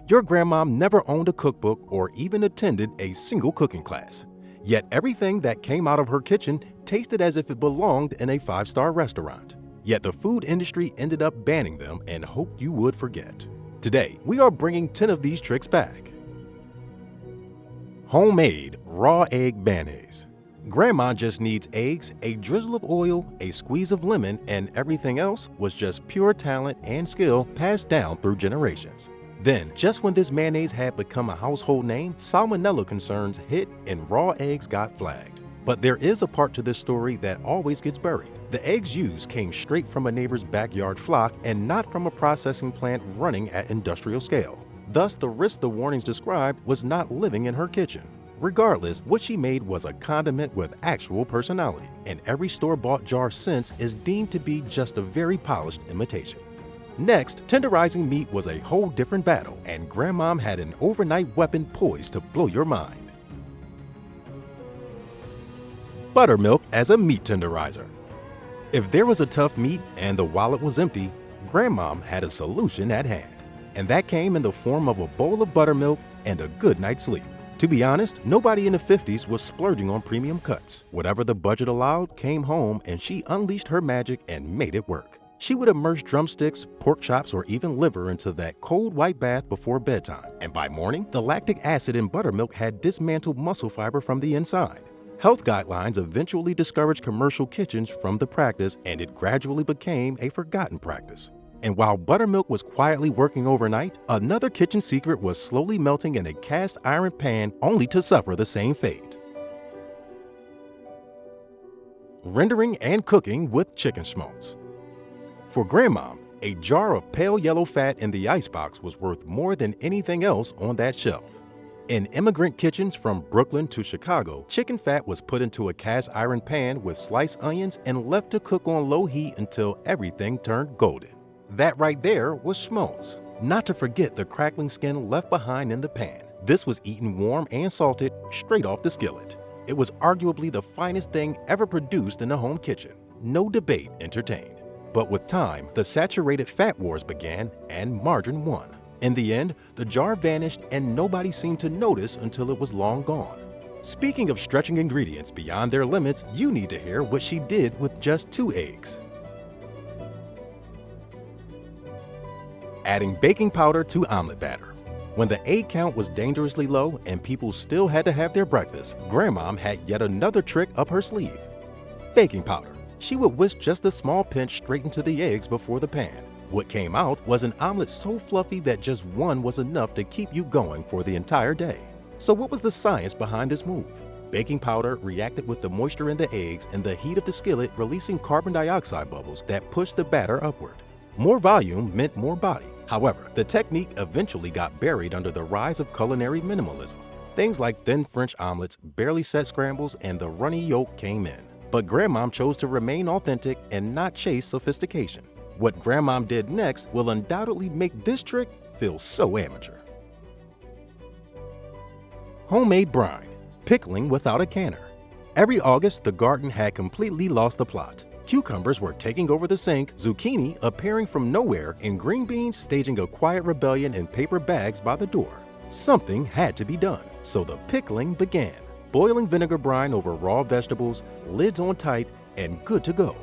Your grandmom never owned a cookbook or even attended a single cooking class. Yet everything that came out of her kitchen tasted as if it belonged in a five-star restaurant. Yet the food industry ended up banning them and hoped you would forget. Today, we are bringing 10 of these tricks back. Homemade raw egg mayonnaise. Grandma just needs eggs, a drizzle of oil, a squeeze of lemon, and everything else was just pure talent and skill passed down through generations. Then, just when this mayonnaise had become a household name, salmonella concerns hit and raw eggs got flagged. But there is a part to this story that always gets buried. The eggs used came straight from a neighbor's backyard flock and not from a processing plant running at industrial scale. Thus, the risk the warnings described was not living in her kitchen. Regardless, what she made was a condiment with actual personality, and every store-bought jar since is deemed to be just a very polished imitation. Next, tenderizing meat was a whole different battle, and Grandmom had an overnight weapon poised to blow your mind. Buttermilk as a meat tenderizer. If there was a tough meat and the wallet was empty, Grandmom had a solution at hand, and that came in the form of a bowl of buttermilk and a good night's sleep. To be honest, nobody in the 50s was splurging on premium cuts. Whatever the budget allowed came home, and she unleashed her magic and made it work. She would immerse drumsticks, pork chops, or even liver into that cold white bath before bedtime, and by morning, the lactic acid in buttermilk had dismantled muscle fiber from the inside. Health guidelines eventually discouraged commercial kitchens from the practice, and it gradually became a forgotten practice. And while buttermilk was quietly working overnight, another kitchen secret was slowly melting in a cast iron pan only to suffer the same fate. Rendering and cooking with chicken schmaltz. For Grandmom, a jar of pale yellow fat in the icebox was worth more than anything else on that shelf. In immigrant kitchens from Brooklyn to Chicago, chicken fat was put into a cast iron pan with sliced onions and left to cook on low heat until everything turned golden. That right there was schmaltz. Not to forget the crackling skin left behind in the pan. This was eaten warm and salted straight off the skillet. It was arguably the finest thing ever produced in the home kitchen. No debate entertained. But with time, the saturated fat wars began and margarine won. In the end, the jar vanished and nobody seemed to notice until it was long gone. Speaking of stretching ingredients beyond their limits, you need to hear what she did with just 2 eggs. Adding baking powder to omelet batter. When the egg count was dangerously low and people still had to have their breakfast, Grandmom had yet another trick up her sleeve. Baking powder. She would whisk just a small pinch straight into the eggs before the pan. What came out was an omelet so fluffy that just one was enough to keep you going for the entire day. So what was the science behind this move? Baking powder reacted with the moisture in the eggs and the heat of the skillet, releasing carbon dioxide bubbles that pushed the batter upward. More volume meant more body. However, the technique eventually got buried under the rise of culinary minimalism. Things like thin French omelets, barely set scrambles, and the runny yolk came in. But Grandmom chose to remain authentic and not chase sophistication. What Grandmom did next will undoubtedly make this trick feel so amateur. Homemade brine. Pickling without a canner. Every August, the garden had completely lost the plot. Cucumbers were taking over the sink, zucchini appearing from nowhere, and green beans staging a quiet rebellion in paper bags by the door. Something had to be done, so the pickling began. Boiling vinegar brine over raw vegetables, lids on tight, and good to go.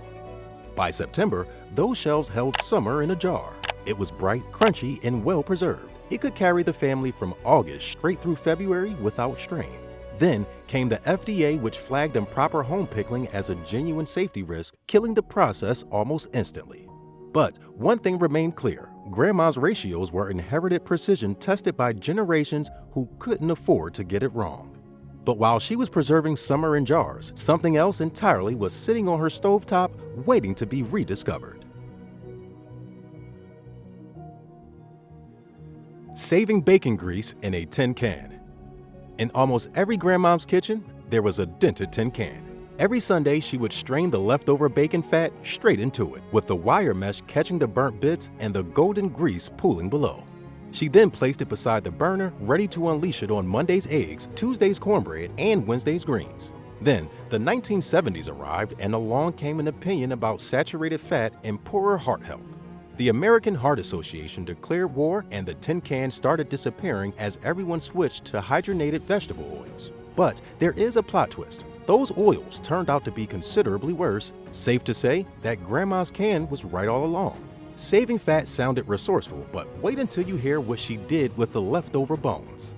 By September, those shelves held summer in a jar. It was bright, crunchy, and well preserved. It could carry the family from August straight through February without strain. Then came the FDA, which flagged improper home pickling as a genuine safety risk, killing the process almost instantly. But one thing remained clear. Grandma's ratios were inherited precision tested by generations who couldn't afford to get it wrong. But while she was preserving summer in jars, something else entirely was sitting on her stovetop waiting to be rediscovered. Saving bacon grease in a tin can. In almost every Grandmom's kitchen, there was a dented tin can. Every Sunday, she would strain the leftover bacon fat straight into it, with the wire mesh catching the burnt bits and the golden grease pooling below. She then placed it beside the burner, ready to unleash it on Monday's eggs, Tuesday's cornbread, and Wednesday's greens. Then, the 1970s arrived, and along came an opinion about saturated fat and poorer heart health. The American Heart Association declared war and the tin cans started disappearing as everyone switched to hydrogenated vegetable oils. But there is a plot twist. Those oils turned out to be considerably worse. Safe to say that Grandma's can was right all along. Saving fat sounded resourceful, but wait until you hear what she did with the leftover bones.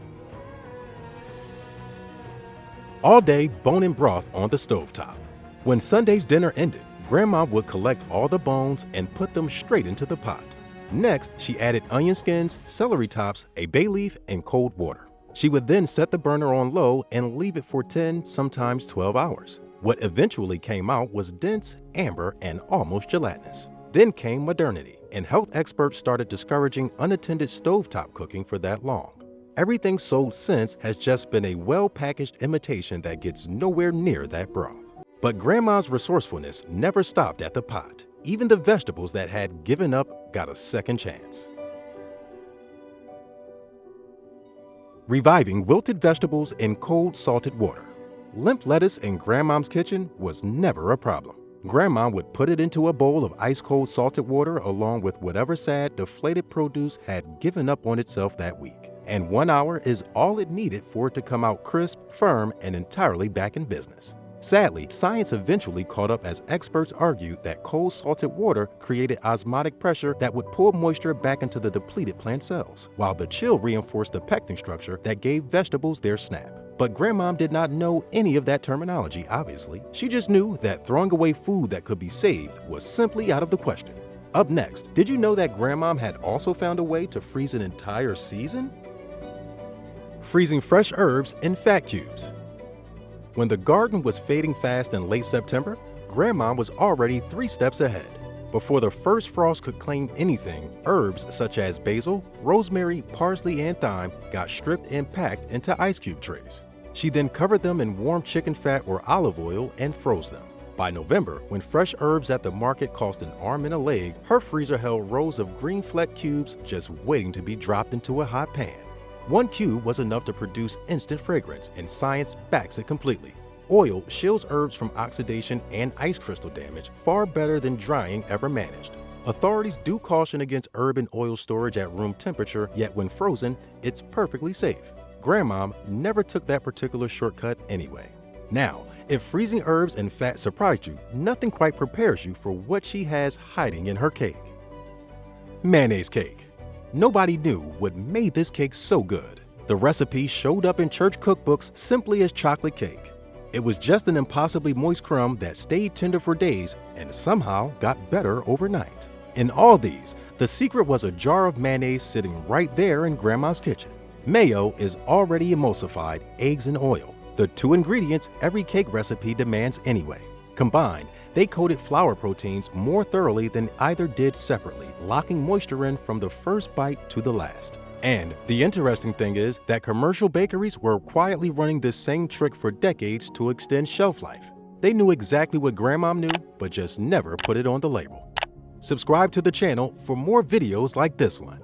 All day bone and broth on the stovetop. When Sunday's dinner ended, Grandma would collect all the bones and put them straight into the pot. Next, she added onion skins, celery tops, a bay leaf, and cold water. She would then set the burner on low and leave it for 10, sometimes 12 hours. What eventually came out was dense, amber, and almost gelatinous. Then came modernity, and health experts started discouraging unattended stovetop cooking for that long. Everything sold since has just been a well-packaged imitation that gets nowhere near that broth. But Grandma's resourcefulness never stopped at the pot. Even the vegetables that had given up got a second chance. Reviving wilted vegetables in cold salted water. Limp lettuce in Grandma's kitchen was never a problem. Grandma would put it into a bowl of ice-cold salted water along with whatever sad, deflated produce had given up on itself that week. And 1 hour is all it needed for it to come out crisp, firm, and entirely back in business. Sadly, science eventually caught up as experts argued that cold salted water created osmotic pressure that would pull moisture back into the depleted plant cells, while the chill reinforced the pectin structure that gave vegetables their snap. But Grandma did not know any of that terminology, obviously. She just knew that throwing away food that could be saved was simply out of the question. Up next, did you know that Grandma had also found a way to freeze an entire season? Freezing fresh herbs in fat cubes. When the garden was fading fast in late September, Grandma was already 3 steps ahead. Before the first frost could claim anything, herbs such as basil, rosemary, parsley, and thyme got stripped and packed into ice cube trays. She then covered them in warm chicken fat or olive oil and froze them. By November, when fresh herbs at the market cost an arm and a leg, her freezer held rows of green fleck cubes just waiting to be dropped into a hot pan. 1 cube was enough to produce instant fragrance, and science backs it completely. Oil shields herbs from oxidation and ice crystal damage far better than drying ever managed. Authorities do caution against herb and oil storage at room temperature, yet when frozen, it's perfectly safe. Grandma never took that particular shortcut anyway. Now, if freezing herbs and fat surprised you, nothing quite prepares you for what she has hiding in her cake. Mayonnaise cake. Nobody knew what made this cake so good. The recipe showed up in church cookbooks simply as chocolate cake. It was just an impossibly moist crumb that stayed tender for days and somehow got better overnight. In all these, the secret was a jar of mayonnaise sitting right there in Grandma's kitchen. Mayo is already emulsified eggs and oil, the 2 ingredients every cake recipe demands anyway. Combined, they coated flour proteins more thoroughly than either did separately, locking moisture in from the first bite to the last. And the interesting thing is that commercial bakeries were quietly running this same trick for decades to extend shelf life. They knew exactly what Grandma knew, but just never put it on the label. Subscribe to the channel for more videos like this one.